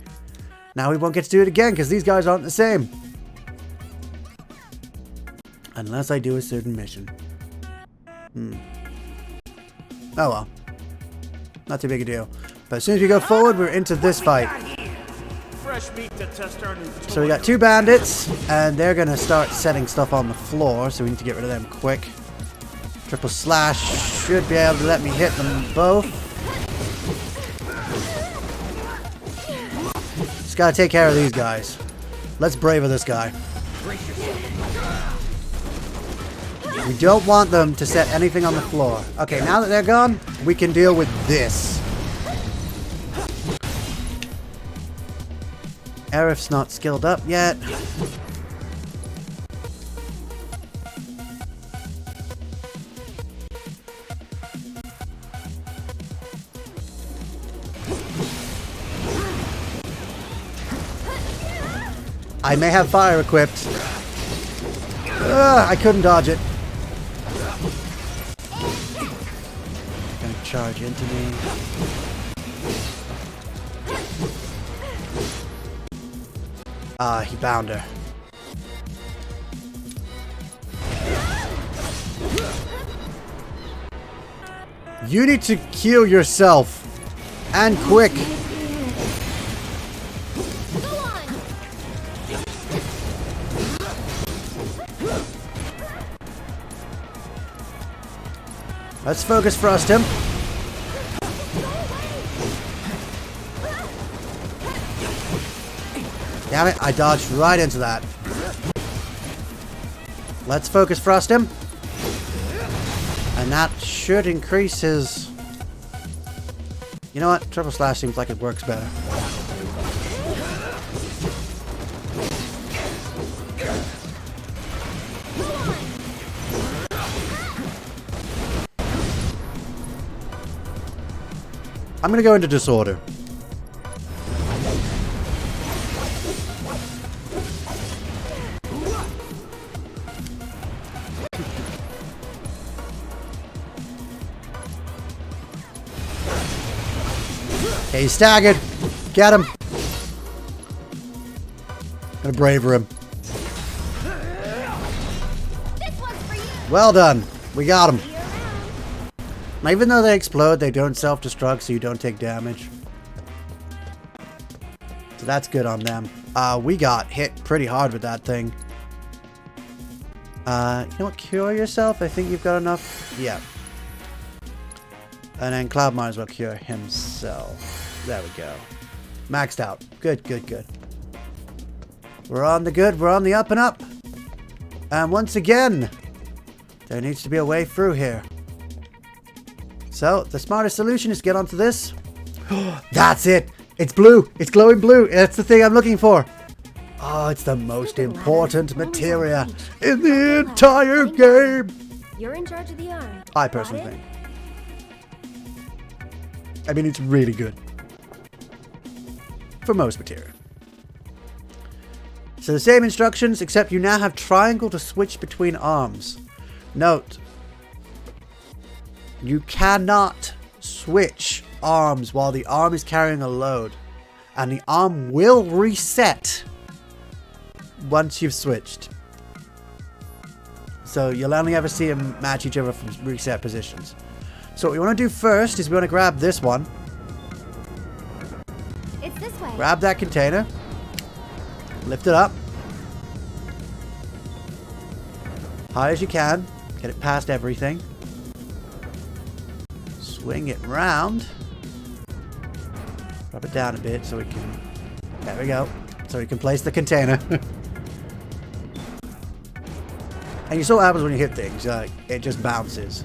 A: Now we won't get to do it again because these guys aren't the same. Unless I do a certain mission. Oh well. Not too big a deal. But as soon as we go forward, we're into this fight.
D: Fresh meat to test our new
A: So we got 2 bandits, and they're going to start setting stuff on the floor, so we need to get rid of them quick. Triple slash should be able to let me hit them both. Just got to take care of these guys. Let's braver this guy. We don't want them to set anything on the floor. Okay, now that they're gone, we can deal with this. Aerith's not skilled up yet. I may have fire equipped. I couldn't dodge it. Gonna charge into me. He bound her. You need to heal yourself. And quick. Let's focus thrust him. Damn it, I dodged right into that. Let's focus thrust him. And that should increase his... You know what? Triple slash seems like it works better. I'm gonna go into disorder. Okay, he's staggered. Get him. Gonna braver him. Well done. We got him. Now, even though they explode, they don't self-destruct, so you don't take damage. So that's good on them. We got hit pretty hard with that thing. You know what? Cure yourself. I think you've got enough. Yeah. And then Cloud might as well cure himself. There we go. Maxed out. Good, good, good. We're on the good. We're on the up and up. And once again, there needs to be a way through here. So, the smartest solution is get onto this. That's it. It's blue. It's glowing blue. That's the thing I'm looking for. Oh, it's the most important materia in the entire game.
C: You're in charge of the arm.
A: I personally think. I mean, it's really good. For most materia. So the same instructions, except you now have triangle to switch between arms. Note, you cannot switch arms while the arm is carrying a load. And the arm will reset once you've switched. So you'll only ever see them match each other from reset positions. So what we want to do first is we want to grab this one.
C: It's this way.
A: Grab that container. Lift it up. High as you can. Get it past everything. Swing it round. Drop it down a bit so we can... There we go. So we can place the container. And you saw what happens when you hit things. It just bounces.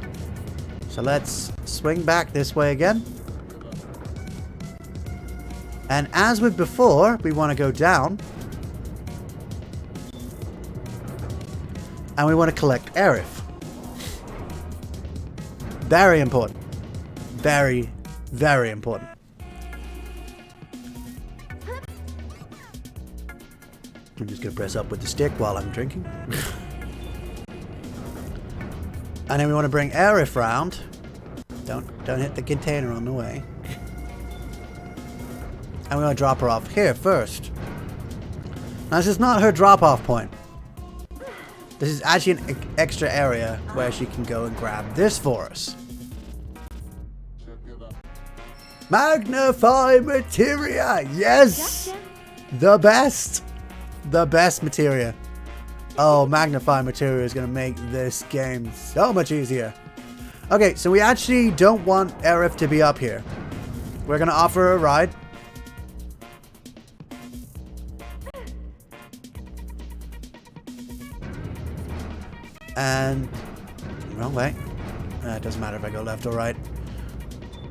A: So let's swing back this way again. And as with before, we want to go down. And we want to collect Aerith. Very important. Very, very important. I'm just going to press up with the stick while I'm drinking. And then we want to bring Aerith round. Don't hit the container on the way. And we want to drop her off here first. Now this is not her drop-off point. This is actually an extra area where she can go and grab this for us. Magnify materia! Yes!
C: Gotcha.
A: The best! The best materia. Oh, magnify materia is going to make this game so much easier. Okay, so we actually don't want Aerith to be up here. We're going to offer her a ride. And... wrong way. It doesn't matter if I go left or right.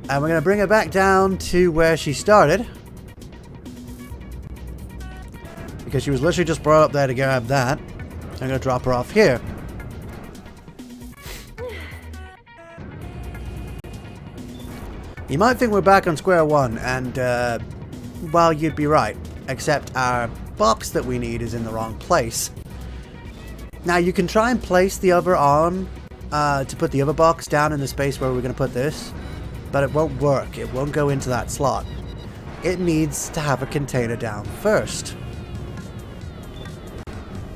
A: And we're going to bring her back down to where she started. Because she was literally just brought up there to grab that. I'm going to drop her off here. You might think we're back on square one, and, well, you'd be right. Except our box that we need is in the wrong place. Now, you can try and place the other arm to put the other box down in the space where we're going to put this. But it won't work. It won't go into that slot. It needs to have a container down first.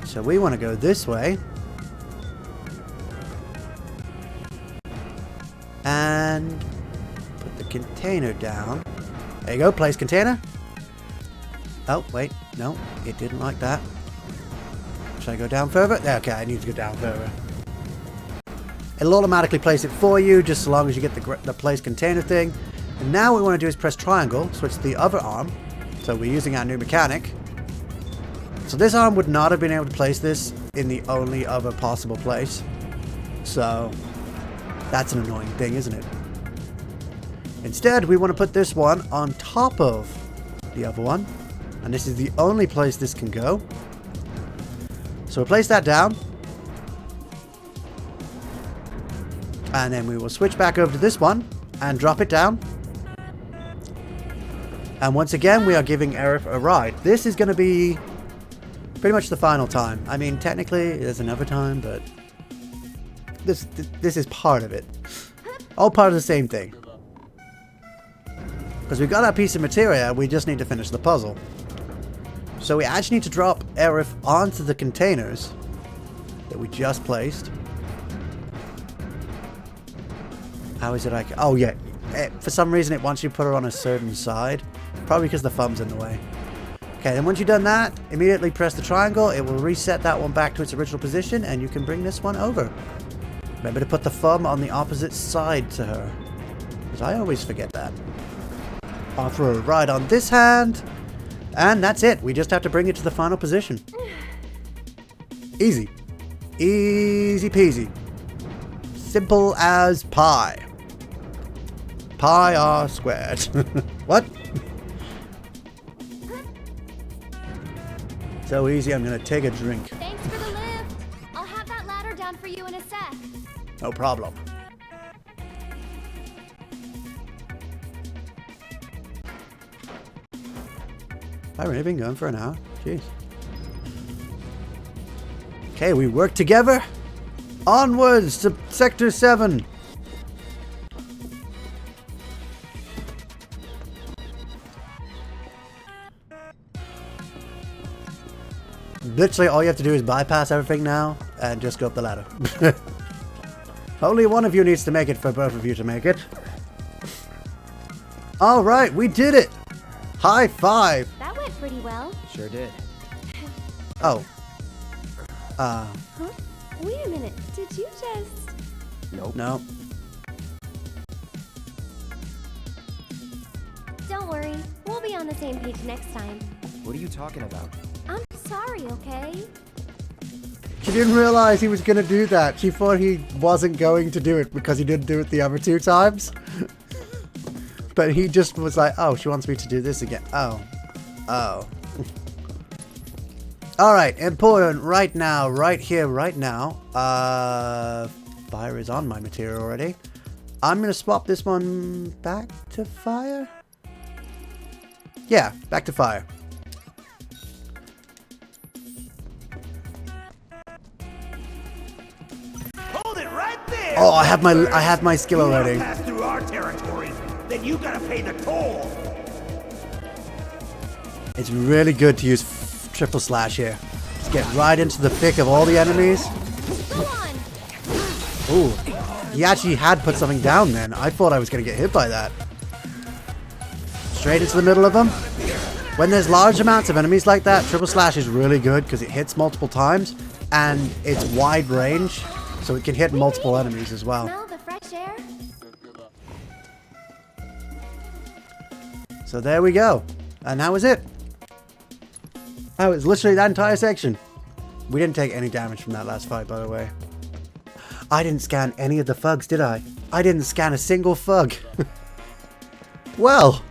A: So we want to go this way. And put the container down. There you go, place container. Oh, wait. No, it didn't like that. Should I go down further? Okay, I need to go down further. It'll automatically place it for you, just so long as you get the place container thing. And now what we want to do is press triangle, switch to the other arm. So we're using our new mechanic. So this arm would not have been able to place this in the only other possible place. So that's an annoying thing, isn't it? Instead, we want to put this one on top of the other one. And this is the only place this can go. So we'll place that down. And then we will switch back over to this one and drop it down. And once again, we are giving Aerith a ride. This is going to be pretty much the final time. I mean, technically, there's another time, but this is part of it. All part of the same thing. Because we got our piece of materia, we just need to finish the puzzle. So we actually need to drop Aerith onto the containers that we just placed. How is it like... Oh, yeah. For some reason, it wants you to put her on a certain side. Probably because the thumb's in the way. Okay, then once you've done that, immediately press the triangle. It will reset that one back to its original position, and you can bring this one over. Remember to put the thumb on the opposite side to her. Because I always forget that. I'll throw a ride on this hand. And that's it. We just have to bring it to the final position. Easy. Easy peasy. Simple as pie. Pi r squared. What? So easy, I'm gonna take a drink.
G: Thanks for the lift. I'll have that ladder down for you in a sec.
A: No problem. I've really been going for an hour. Jeez. Okay, we work together. Onwards to Sector 7. Literally, all you have to do is bypass everything now and just go up the ladder. Only one of you needs to make it for both of you to make it. Alright, we did it! High five!
G: That went pretty well.
B: Sure did.
A: Oh.
C: Huh? Wait a minute. Did you just...
B: Nope.
A: No.
G: Don't worry. We'll be on the same page next time.
B: What are you talking about?
G: I'm sorry, okay?
A: She didn't realize he was going to do that. She thought he wasn't going to do it because he didn't do it the other two times. But he just was like, oh, she wants me to do this again. Oh. Oh. Alright, important right now, right here, right now. Fire is on my material already. I'm going to swap this one back to fire. Yeah, back to fire.
F: Hold it right there.
A: Oh, I have my skill
F: You wanna
A: already.
F: pass through our territories, then you gotta pay the toll.
A: It's really good to use triple slash here. Just get right into the thick of all the enemies.
G: Go on.
A: Ooh, he actually had put something down then. I thought I was going to get hit by that. Straight into the middle of them. When there's large amounts of enemies like that, triple slash is really good because it hits multiple times and it's wide range, so it can hit multiple enemies as well.
G: Smell the fresh air?
A: So there we go. And that was it. That was literally that entire section. We didn't take any damage from that last fight, by the way. I didn't scan any of the thugs, did I? I didn't scan a single thug. Well.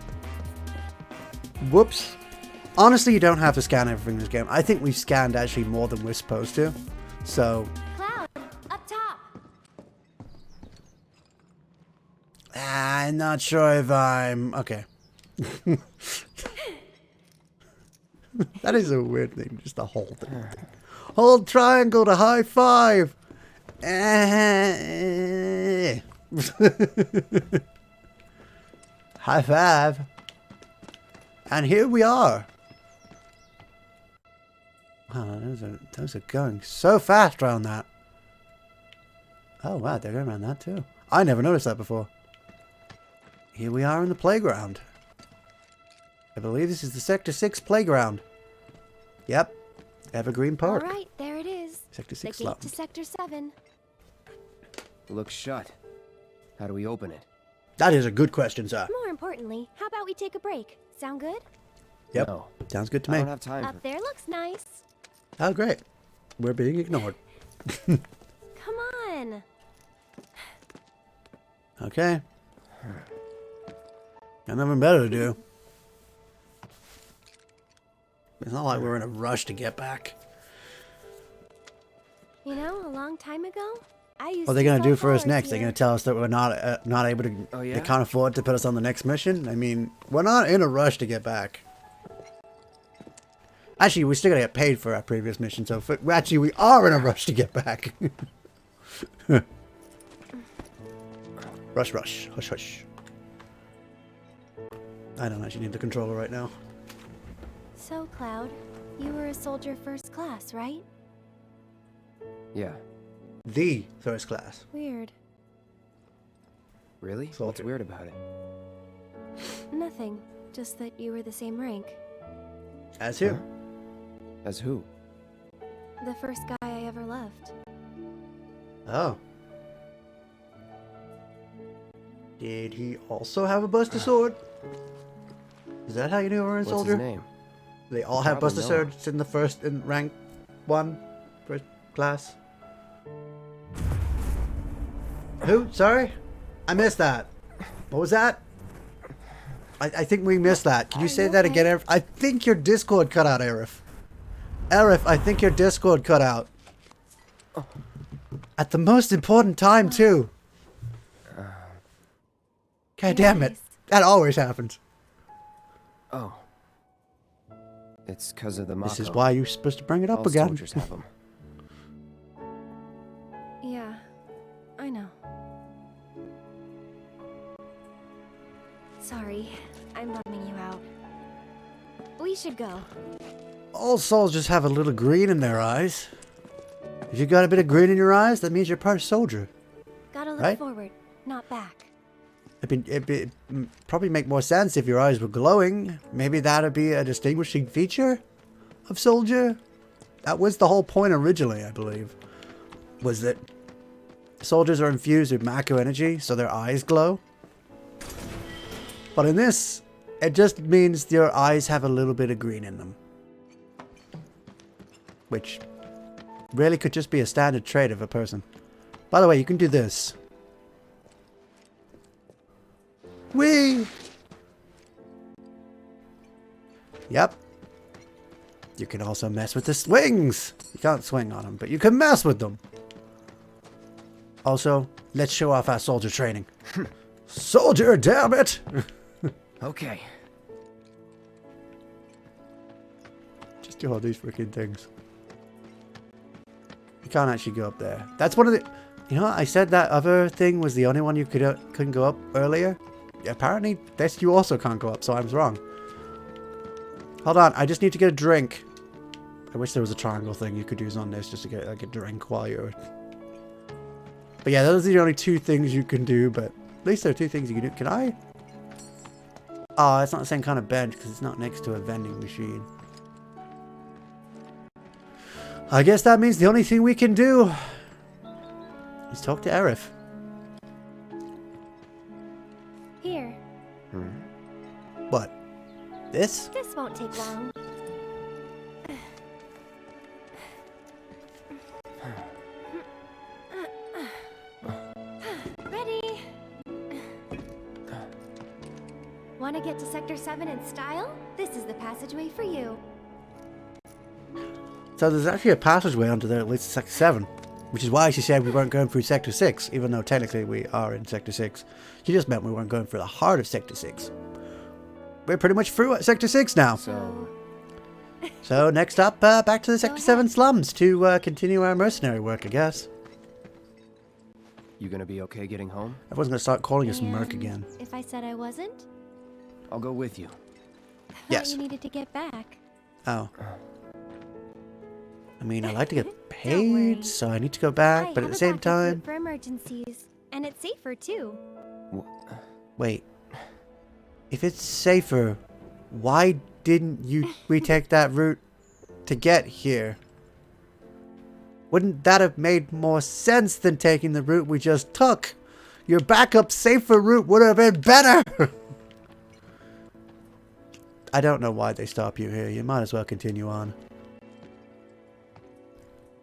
A: Whoops. Honestly, you don't have to scan everything in this game. I think we've scanned actually more than we're supposed to. So.
G: Cloud, up top.
A: I'm not sure if I'm... Okay. That is a weird thing, just to hold it. Hold triangle to high five. High five. And here we are. Wow, those are going so fast around that. Oh wow, they're going around that too. I never noticed that before. Here we are in the playground. I believe this is the Sector 6 playground. Yep. Evergreen Park.
G: All right, there it is.
A: Sector 6
G: the gate
A: slot.
G: to Sector 7.
B: Looks shut. How do we open it?
A: That is a good question, sir.
C: More importantly, how about we take a break? Sound good?
A: Yep.
B: No.
A: Sounds good to
B: I
A: me.
B: don't have time
C: Up
B: for...
C: there looks nice.
A: Oh, great. We're being ignored.
C: Come on.
A: Okay. Got nothing better to do. It's not like we're in a rush to get back.
C: You know, a long time ago, I used
A: What are they
C: to
A: going to
C: sell
A: do for us
C: flowers
A: next? They're
C: here.
A: going to tell us that we're not able to...
B: Oh, yeah?
A: They can't afford to put us on the next mission? I mean, we're not in a rush to get back. Actually, we're still going to get paid for our previous mission, so actually we are in a rush to get back. Rush, rush. Hush, hush. I don't actually need the controller right now.
C: So, Cloud, you were a soldier first class, right?
B: Yeah.
A: The first class.
C: Weird.
B: Really? What's
A: Soldier.
B: weird about it?
C: Nothing. Just that you were the same rank.
A: As who?
B: Huh? As who?
C: The first guy I ever loved.
A: Oh. Did he also have a Buster Sword? Is that how you knew we were in
B: What's
A: Soldier?
B: his name?
A: They all have
B: Probably
A: Buster
B: Noah.
A: Swords in the in rank 1 first class. Who? Sorry? I missed that. What was that? I think we missed that. Can you say that again, Arif? I think your Discord cut out, Arif. Arif, I think your Discord cut out. At the most important time, too. God damn it.
C: Nice.
A: That always happens.
B: Oh. It's because of the Mako.
A: This is why you're supposed to bring it up
B: All
A: again.
B: soldiers have them.
C: Yeah, I know. Sorry, I'm bumming you out. We should go.
A: All soldiers have a little green in their eyes. If you got a bit of green in your eyes, that means you're part of soldier.
C: Gotta look
A: Right?
C: forward, not back.
A: It'd probably make more sense if your eyes were glowing. Maybe that'd be a distinguishing feature of soldier. That was the whole point originally, I believe. Was that soldiers are infused with Mako energy, so their eyes glow. But in this, it just means your eyes have a little bit of green in them. Which really could just be a standard trait of a person. By the way, you can do this. Whee! Yep. You can also mess with the swings. You can't swing on them, but you can mess with them. Also, let's show off our soldier training. Soldier, damn it!
B: Okay.
A: Just do all these freaking things. You can't actually go up there. That's one of the... You know, I said that other thing was the only one you couldn't go up earlier. Apparently, this you also can't go up, so I was wrong. Hold on, I just need to get a drink. I wish there was a triangle thing you could use on this just to get like a drink while you're... But yeah, those are the only two things you can do, but at least there are two things you can do. Can I? Oh, it's not the same kind of bench because it's not next to a vending machine. I guess that means the only thing we can do is talk to Arif.
C: Here,
A: What? This?
C: this won't take long. Ready? Want to get to Sector 7 in style? This is the passageway for you.
A: So there's actually a passageway onto there, at least Sector 7. Which is why she said we weren't going through Sector 6, even though technically we are in Sector 6. She just meant we weren't going for the heart of Sector 6. We're pretty much through Sector 6 now.
B: So,
A: So next up, back to the Sector
C: ahead.
A: 7 slums to continue our mercenary work, I guess.
B: you gonna be okay getting home?
A: Everyone's going to start calling us Merc
C: And
A: again.
C: If I said I wasn't?
B: I'll go with you.
C: Thought
A: Yes.
C: you needed to get back.
A: Oh. I mean, I like to get
C: worry.
A: paid, so I need to go back,
C: I
A: but at
C: have
A: the
C: a
A: same
C: backup
A: time...
C: route for emergencies, and it's safer too.
A: Wait. If it's safer, why didn't we take that route to get here? Wouldn't that have made more sense than taking the route we just took? Your backup, safer route would have been better! I don't know why they stop you here. You might as well continue on.